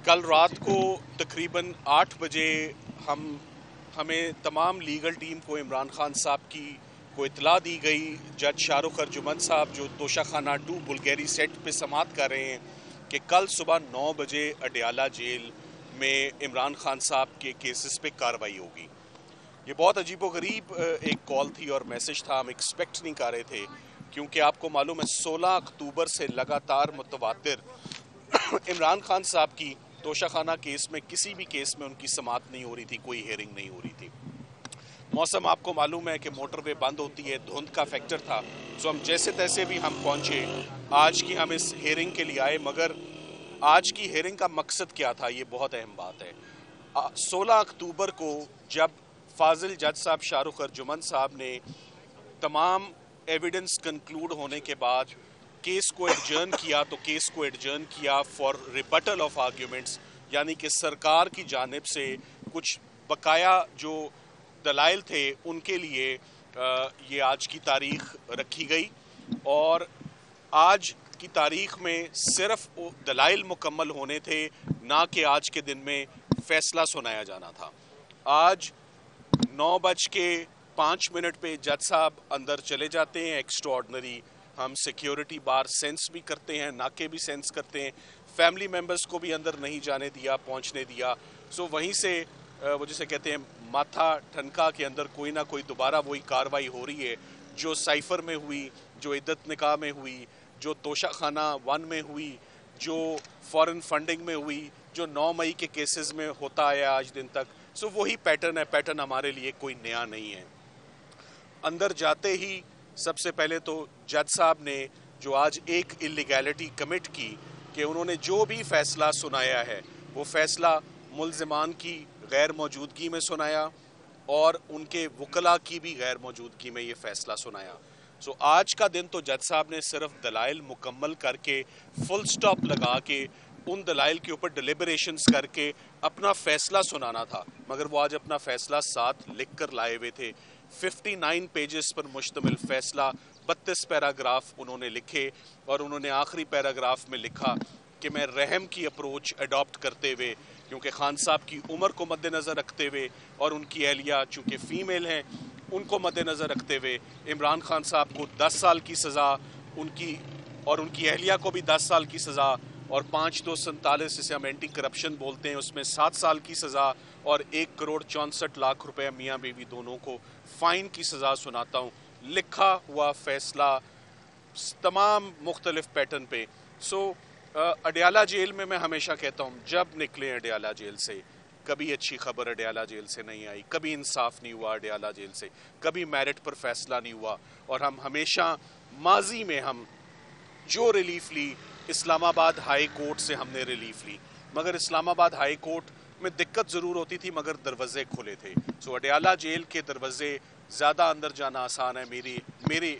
کل رات کو تقریباً 8 بجے ہمیں تمام لیگل ٹیم کو عمران خان صاحب کی کو اطلاع دی گئی. جج شاہ رخ ارجمند صاحب جو توشہ خانہ 2 بلگیری سیٹ پہ سماعت کر رہے ہیں کہ کل صبح 9 بجے اڈیالہ جیل میں عمران خان صاحب کے کیسز پہ کاروائی ہوگی. یہ بہت عجیب و غریب ایک کال تھی اور میسج تھا. ہم ایکسپیکٹ نہیں کر رہے تھے کیونکہ آپ کو معلوم ہے 16 اکتوبر سے لگاتار متواتر عمران خان صاحب کی توشہ خانہ کیس میں کسی بھی کیس میں ان کی سماعت نہیں ہو رہی تھی, کوئی ہیئرنگ نہیں ہو رہی تھی. موسم آپ کو معلوم ہے کہ موٹر وے بند ہوتی ہے, دھند کا فیکٹر تھا, سو ہم جیسے تیسے بھی ہم پہنچے. آج کی ہم اس ہیئرنگ کے لیے آئے, مگر آج کی ہیئرنگ کا مقصد کیا تھا یہ بہت اہم بات ہے. 16 اکتوبر کو جب فاضل جج صاحب شاہ رخ ارجمند صاحب نے تمام ایویڈنس کنکلوڈ ہونے کے بعد کیس کو ایڈجرن کیا, تو کیس کو ایڈجرن کیا فار ریبٹل آف آرگیومنٹس, یعنی کہ سرکار کی جانب سے کچھ بقایا جو دلائل تھے ان کے لیے یہ آج کی تاریخ رکھی گئی. اور آج کی تاریخ میں صرف دلائل مکمل ہونے تھے, نہ کہ آج کے دن میں فیصلہ سنایا جانا تھا. آج 9:05 پہ جج صاحب اندر چلے جاتے ہیں. ایکسٹرا آرڈنری ہم سیکیورٹی بار سینس بھی کرتے ہیں, ناکے بھی سینس کرتے ہیں, فیملی ممبرز کو بھی اندر نہیں جانے دیا, پہنچنے دیا. سو وہیں سے وہ جسے کہتے ہیں ماتھا ٹھنکا کے اندر کوئی نہ کوئی دوبارہ وہی کاروائی ہو رہی ہے جو سائفر میں ہوئی, جو عدت نکاح میں ہوئی, جو توشہ خانہ 1 میں ہوئی, جو فورن فنڈنگ میں ہوئی, جو 9 مئی کے کیسز میں ہوتا آیا آج دن تک. سو وہی پیٹرن ہے, پیٹرن ہمارے لیے کوئی نیا نہیں ہے. اندر جاتے ہی سب سے پہلے تو جج صاحب نے جو آج ایک اللیگیلٹی کمٹ کی کہ انہوں نے جو بھی فیصلہ سنایا ہے وہ فیصلہ ملزمان کی غیر موجودگی میں سنایا اور ان کے وکلاء کی بھی غیر موجودگی میں یہ فیصلہ سنایا. سو آج کا دن تو جج صاحب نے صرف دلائل مکمل کر کے فل سٹاپ لگا کے ان دلائل کے اوپر ڈیلیبریشنز کر کے اپنا فیصلہ سنانا تھا, مگر وہ آج اپنا فیصلہ ساتھ لکھ کر لائے ہوئے تھے. 59 پیجز پر مشتمل فیصلہ, 32 پیراگراف انہوں نے لکھے, اور انہوں نے آخری پیراگراف میں لکھا کہ میں رحم کی اپروچ اڈاپٹ کرتے ہوئے, کیونکہ خان صاحب کی عمر کو مد نظر رکھتے ہوئے اور ان کی اہلیہ چونکہ فیمیل ہیں ان کو مد نظر رکھتے ہوئے, عمران خان صاحب کو 10 سال کی سزا, ان کی اہلیہ کو بھی 10 سال کی سزا, اور 5/247 جسے ہم اینٹی کرپشن بولتے ہیں اس میں 7 سال کی سزا, اور 1,64,00,000 روپے میاں بیوی دونوں کو فائن کی سزا سناتا ہوں. لکھا ہوا فیصلہ تمام مختلف پیٹرن پہ. سو اڈیالہ جیل میں ہمیشہ کہتا ہوں جب نکلیں اڈیالہ جیل سے, کبھی اچھی خبر اڈیالہ جیل سے نہیں آئی, کبھی انصاف نہیں ہوا اڈیالہ جیل سے, کبھی میرٹ پر فیصلہ نہیں ہوا. اور ہم ہمیشہ ماضی میں ہم جو ریلیف لی اسلام آباد ہائی کورٹ سے ہم نے ریلیف لی, مگر اسلام آباد ہائی کورٹ میں دقت ضرور ہوتی تھی مگر دروازے کھلے تھے. سو اڈیالہ جیل کے دروازے زیادہ اندر جانا آسان ہے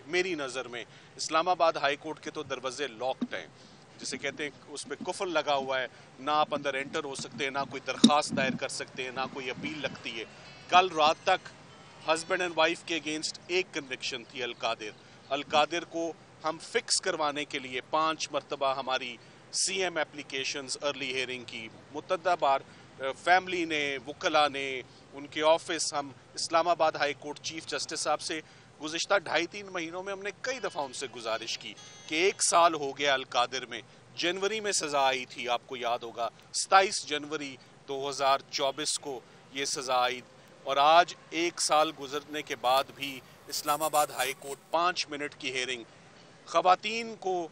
میری نظر میں. اسلام آباد ہائی کورٹ کے تو دروازے لاکڈ ہیں, جسے کہتے ہیں اس پہ قفل لگا ہوا ہے, نہ آپ اندر انٹر ہو سکتے ہیں, نہ کوئی درخواست دائر کر سکتے ہیں, نہ کوئی اپیل لگتی ہے. کل رات تک ہسبینڈ اینڈ وائف کے اگینسٹ ایک کنوکشن تھی, القادر کو ہم فکس کروانے کے لیے 5 مرتبہ ہماری C M applications early hearing کی, متعدد بار فیملی نے, وکلاء نے, ان کے آفس, ہم اسلام آباد ہائی کورٹ چیف جسٹس صاحب سے گزشتہ 2.5-3 مہینوں میں ہم نے کئی دفعہ ان سے گزارش کی کہ 1 سال ہو گیا القادر میں, جنوری میں سزا آئی تھی, آپ کو یاد ہوگا 27 جنوری 2024 کو یہ سزا آئی, اور آج 1 سال گزرنے کے بعد بھی اسلام آباد ہائی کورٹ 5 منٹ کی ہیئرنگ. خواتین کو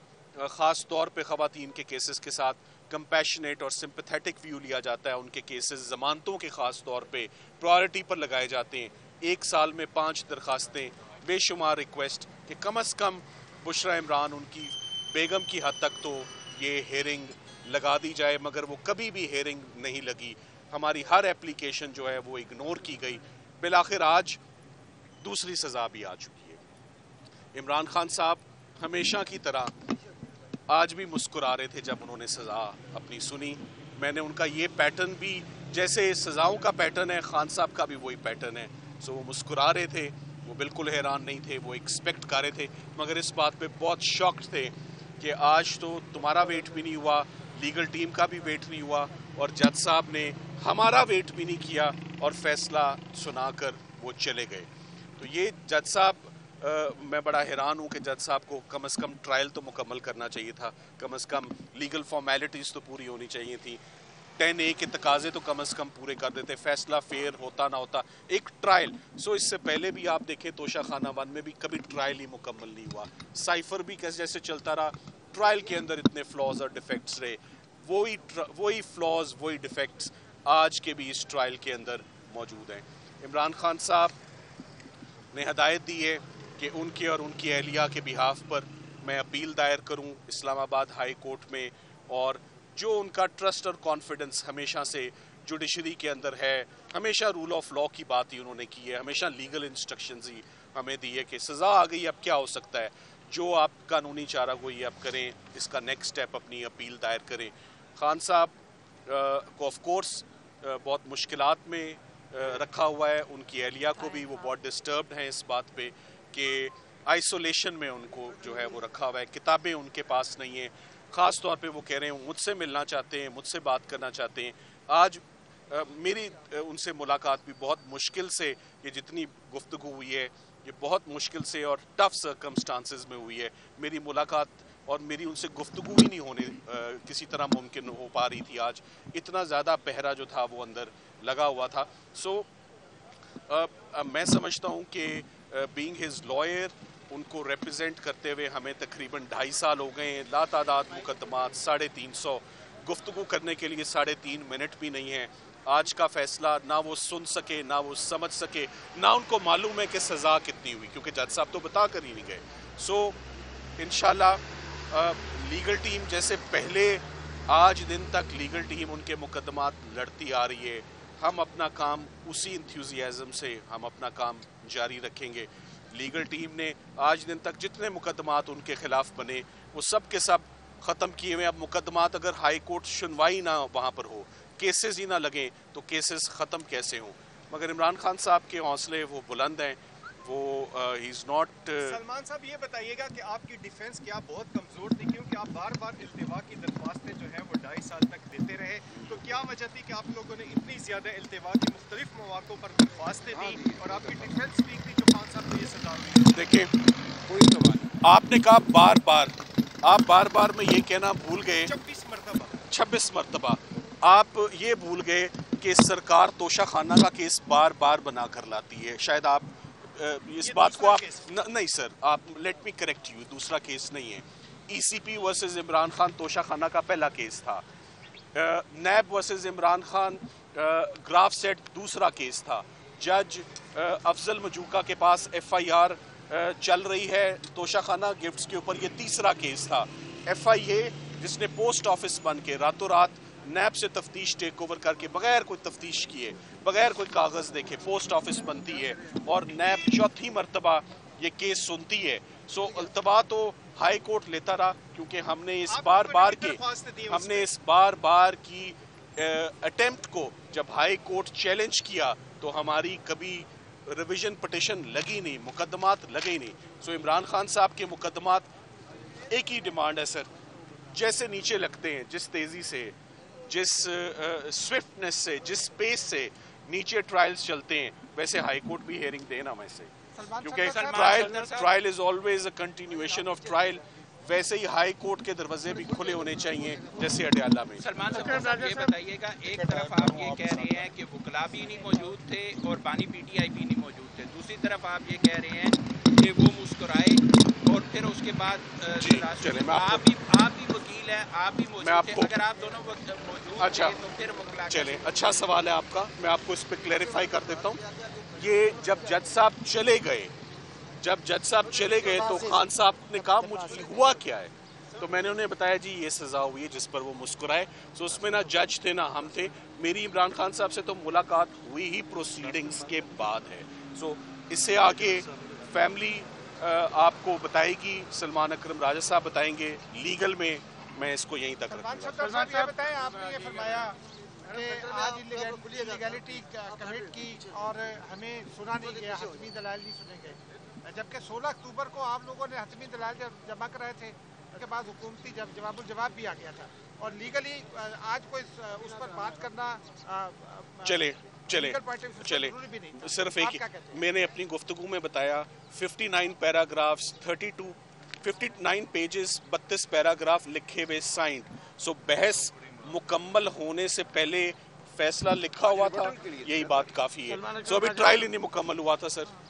خاص طور پہ خواتین کے کیسز کے ساتھ کمپیشنیٹ اور سمپیتھیٹک ویو لیا جاتا ہے, ان کے کیسز ضمانتوں کے خاص طور پہ پرائرٹی پر لگائے جاتے ہیں. 1 سال میں 5 درخواستیں, بے شمار ریکویسٹ کہ کم از کم بشرا عمران ان کی بیگم کی حد تک تو یہ ہیئرنگ لگا دی جائے, مگر وہ کبھی بھی ہیئرنگ نہیں لگی. ہماری ہر اپلیکیشن جو ہے وہ اگنور کی گئی. بالآخر آج دوسری سزا بھی آ چکی ہے. عمران خان صاحب ہمیشہ کی طرح آج بھی مسکرا رہے تھے جب انہوں نے سزا اپنی سنی. میں نے ان کا یہ پیٹرن بھی, جیسے سزاؤں کا پیٹرن ہے خان صاحب کا بھی وہی پیٹرن ہے. سو وہ مسکرا رہے تھے, وہ بالکل حیران نہیں تھے, وہ ایکسپیکٹ کر رہے تھے, مگر اس بات پہ بہت شاکڈ تھے کہ آج تو تمہارا ویٹ بھی نہیں ہوا, लीगल टीम का भी वेट नहीं हुआ और जज साहब ने हमारा वेट भी नहीं किया और फैसला सुनाकर वो चले गए। तो ये जज साहब, मैं बड़ा हैरान हूँ कि जज साहब को कम से कम ट्रायल तो मुकम्मल करना चाहिए था, कम से कम लीगल फॉर्मेलिटीज़ तो पूरी होनी चाहिए थी, 10A के तकाजे तो कम से कम पूरे कर देते, फैसला फेयर होता ना होता, एक ट्रायल। सो इससे पहले भी आप देखें तोशा खाना 1 में भी कभी ट्रायल ही मुकम्मल नहीं हुआ, साइफर भी कैसे जैसे चलता रहा, ट्रायल के अंदर इतने फ्लॉज और डिफेक्ट्स रहे, वही फ्लॉज वही डिफेक्ट्स आज के भी इस ट्रायल के अंदर मौजूद हैं। इमरान खान साहब ने हदायत दी है कि उनके और उनकी अहलिया के बिहाफ पर मैं अपील दायर करूं इस्लामाबाद हाई कोर्ट में, और जो उनका ट्रस्ट और कॉन्फिडेंस हमेशा से जुडिशरी के अंदर है, हमेशा रूल ऑफ लॉ की बात ही उन्होंने की है, हमेशा लीगल इंस्ट्रक्शंस ही हमें दी है कि सज़ा आ गई, अब क्या हो सकता है, जो आप कानूनी चारा गोई आप करें, इसका नेक्स्ट स्टेप अपनी अपील दायर करें। खान साहब को ऑफ कोर्स बहुत मुश्किलात में रखा हुआ है, उनकी अहलिया को भी, वो बहुत डिस्टर्ब्ड हैं इस बात पे कि आइसोलेशन में उनको जो है वो रखा हुआ है, किताबें उनके पास नहीं हैं, ख़ास तौर पे वो कह रहे हैं मुझसे मिलना चाहते हैं, मुझसे बात करना चाहते हैं। आज मेरी उनसे मुलाकात भी बहुत मुश्किल से, ये जितनी गुफ्तगू हुई है ये बहुत मुश्किल से और टफ सर्कमस्टांसेस में हुई है, मेरी मुलाकात और मेरी उनसे गुफ्तगू ही नहीं होने किसी तरह मुमकिन हो पा रही थी आज, इतना ज़्यादा पहरा जो था वो अंदर लगा हुआ था। सो मैं समझता हूँ कि बीइंग हिज लॉयर, उनको रिप्रेजेंट करते हुए हमें तकरीबन 2.5 साल हो गए हैं, लातादाद मुकदमात, 350, गुफ्तगू करने के लिए 3.5 मिनट भी नहीं है। आज का फैसला ना वो सुन सके, ना वो समझ सके, ना उनको मालूम है कि सज़ा कितनी हुई, क्योंकि जज साहब तो बता कर ही नहीं गए। सो इंशाल्लाह लीगल टीम जैसे पहले आज दिन तक लीगल टीम उनके मुकदमात लड़ती आ रही है, हम अपना काम उसी इंथ्यूजियाज़म से हम अपना काम जारी रखेंगे। लीगल टीम ने आज दिन तक जितने मुकदमात उनके खिलाफ बने वो सब के सब ख़त्म किए हुए। अब मुकदमात अगर हाई कोर्ट सुनवाई ना वहाँ पर हो, केसेस ही ना लगें, तो केसेस ख़त्म कैसे हों? मगर इमरान खान साहब के हौसले वो बुलंद हैं, वो ही इज़ नॉट। सलमान साहब ये बताइएगा कि आपकी डिफेंस क्या बहुत कमज़ोर थी, क्योंकि आप बार बार इल्तिवा की दरख्वास्तें जो है वो 2.5 साल तक देते रहे, तो क्या वजह थी कि आप लोगों ने इतनी ज़्यादा इल्तिवा की मुख्तलिफ मौक़ों पर दरख्वास्तें दी और आपकी डिफेंस वीक थी जो खान साहब को ये सजा हुई? देखिए, कोई सवाल आपने कहा बार बार, आप बार बार में ये कहना भूल गए 26 मरतबा आप ये भूल गए कि सरकार तोशा खाना का केस बार बार बना कर लाती है। शायद आप इस बात को आप नहीं सर, आप लेट मी करेक्ट यू, दूसरा केस नहीं है। ECP versus Imran Khan Toshakhana का पहला केस था, NAB versus Imran Khan graft सेट दूसरा केस था, जज अफजल मजूका के पास FIR चल रही है तोशा खाना गिफ्ट्स के ऊपर, ये तीसरा केस था। FIA जिसने पोस्ट ऑफिस बन के रातों रात नैब से तफ्तीश टेक ओवर करके बगैर कोई तफ्तीश किए, बगैर कोई कागज़ देखे पोस्ट ऑफिस बनती है और नैब चौथी मरतबा ये केस सुनती है। सो अल्तबा तो हाई कोर्ट लेता रहा, क्योंकि हमने इस बार बार की अटेम्प्ट को जब हाई कोर्ट चैलेंज किया तो हमारी कभी रिवीजन पिटिशन लगी नहीं, मुकदमात लगे नहीं। सो इमरान खान साहब के मुकदमात एक ही डिमांड है सर, जैसे नीचे लगते हैं, जिस तेज़ी से, जिस स्विफ्टनेस से, जिस पेस से नीचे ट्रायल्स चलते हैं, वैसे हाई कोर्ट भी हेयरिंग देना वैसे, क्योंकि trial is always a continuation of trial, वैसे ही हाई कोर्ट के दरवाजे भी खुले होने चाहिए जैसे अडयाला में। सलमान साहब ये बताइएगा, एक तरफ आप ये कह रहे हैं कि वकला भी नहीं मौजूद थे और बानी PTI भी नहीं मौजूद थे, दूसरी तरफ आप ये कह रहे हैं कि वो मुस्कुराए और फिर उसके बाद आप भी वकील हैं, आप भी मौजूद थे, अगर आप दोनों मौजूद अच्छा, तो फिर वकला चलें, अच्छा सवाल है आपका, मैं आपको इस पर क्लैरिफाई कर देता हूँ। ये जब जज साहब चले गए तो खान साहब ने कहा मुझे हुआ क्या है, तो मैंने उन्हें बताया जी ये सज़ा हुई है, जिस पर वो मुस्कुराए। सो उसमें ना जज थे ना हम थे, मेरी इमरान खान साहब से तो मुलाकात हुई ही प्रोसीडिंग्स के बाद है। सो इससे आगे फैमिली आपको बताएगी, सलमान अकरम राजा साहब बताएंगे, लीगल में मैं इसको यहीं तक रखूंगा। सलमान साहब बताएं, आपने ये फरमाया कि आज इलीगैलिटी कमिट की और हमें सुना नहीं गया, हतमी दलाल नहीं सुने गए, जबकि 16 अक्टूबर को आप लोगों ने हतमी दलाल जमा कराए थे, उसके बाद हुकूमती जवाब भी आ गया था। اور لیگلی آج کوئی اس پر بات کرنا چلے legal point of view سے چلے ضروری بھی نہیں تھا. صرف آپ ایک کیا کہتے ہیں؟ میں نے اپنی گفتگو میں بتایا 59 پیراگرافز 59 پیجز 32 پیراگراف لکھے ہوئے سائنڈ. سو بحث مکمل ہونے سے پہلے فیصلہ لکھا ہوا تھا, یہی بات کافی ہے. سو ابھی ٹرائل ہی نہیں مکمل ہوا تھا سر.